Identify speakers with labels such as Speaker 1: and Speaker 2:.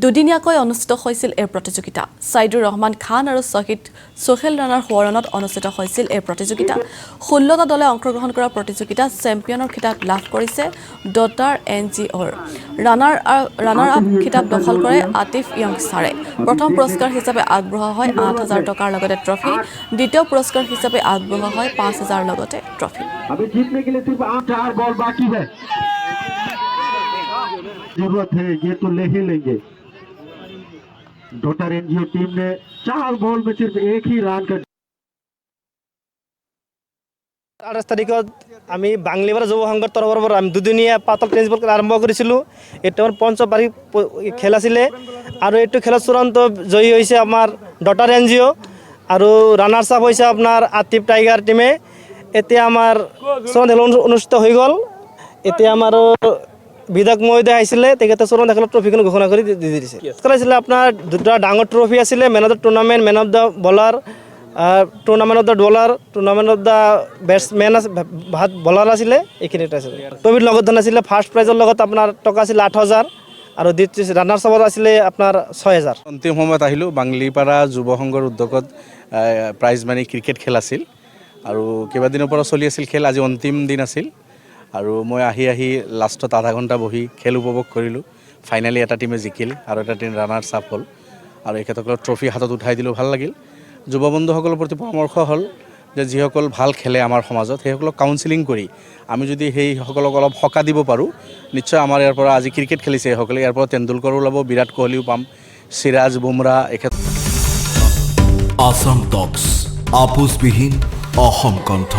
Speaker 1: দুদিনীয়াকৈ অনুষ্ঠিত হৈছিল এই প্ৰতিযোগিতা। সাইদুৰ ৰহমান খান আৰু শ্বহীদ সোহেল ৰাণাৰ সোঁৱৰণত অনুষ্ঠিত হৈছিল এই প্ৰতিযোগিতা। 16টা দলে অংশগ্ৰহণ কৰা প্ৰতিযোগিতা চেম্পিয়নৰ খিতাপ লাভ কৰিছে ডটাৰ NGOৰ। ৰানাৰ আপ খিতাপ দখল কৰে আতিফ য়ংষ্টাৰে। প্ৰথম পুৰস্কাৰ হিচাপে আগবঢ়োৱা হয় 8,000 টকাৰ লগতে ট্ৰফি। দ্বিতীয় পুৰস্কাৰ হিচাপে আগবঢ়োৱা হয় 5,000 লগতে ট্ৰফি।
Speaker 2: जरूरत है ये तो ले ही लेंगे। डॉटर NGO टीम ने 4 बॉल में सिर्फ एक ही रन का
Speaker 3: 28 তাৰিখত আমি বাংলিপাৰা যুৱ সংঘৰ তৰফৰ পৰা আমি দুদিনীয়া পাতল টেনিছ বল আৰম্ভ কৰিছিলোঁ। এইটো আমাৰ পঞ্চবাৰ্ষিক খেল আছিলে আৰু এইটো খেলত চূড়ান্ত জয়ী হৈছে আমাৰ ডটাৰ NGO আৰু ৰানাৰ্ছ আপ হৈছে আপোনাৰ আতিফ টাইগাৰ টিমে। এতিয়া আমাৰ চূড়ান্ত খেল অনুষ্ঠিত হৈ গ'ল। এতিয়া আমাৰ বিধায়ক মহোদয় আহিছিলে, তেখেতে চূড়ান্ত খেলত ট্ৰফিখন ঘোষণা কৰি দি দিছে। আছিলে আপোনাৰ দুটা ডাঙৰ ট্ৰফি আছিলে, man of the tournament, man of the bowler, tournament of the dollar, tournament of the batsmen bowler আছিলে, এইখিনিত আছিলে। ট্ৰফিৰ লগত ধন আছিলে ফাৰ্ষ্ট প্ৰাইজৰ লগত আপোনাৰ টকা আছিলে 8,000 আৰু দ্বিতীয় ৰানাৰ্ছ আপত আছিলে আপোনাৰ 6,000।
Speaker 4: অন্তিম সময়ত আহিলোঁ। বাংলিপাৰা যুৱ সংঘৰ উদ্যোগত প্ৰাইজ মানি ক্ৰিকেট খেল আছিল আৰু কেইবাদিনৰ পৰা চলি আছিল খেল। আজি অন্তিম দিন আছিল আৰু মই আহি লাষ্টত আধা ঘণ্টা বহি খেল উপভোগ কৰিলোঁ। ফাইনেলি এটা টিমে জিকিল আৰু এটা টিম ৰানাৰ্ছ আপ হ'ল আৰু এখেতসকলক ট্ৰফি হাতত উঠাই দিলোঁ, ভাল লাগিল। যুৱ বন্ধুসকলৰ প্ৰতি পৰামৰ্শ হ'ল যে যিসকল ভাল খেলে আমাৰ সমাজত সেইসকলক কাউন্সিলিং কৰি আমি যদি সেইসকলক অলপ সকাহ দিব পাৰোঁ, নিশ্চয় আমাৰ ইয়াৰ পৰা আজি ক্ৰিকেট খেলিছে এইসকলে, ইয়াৰ পৰা তেণ্ডুলকাৰো ওলাব, বিৰাট কোহলিও পাম, সিৰাজ বুমৰা এখেত।
Speaker 5: আসাম টক্স আপোচবিহীন অসম কণ্ঠ।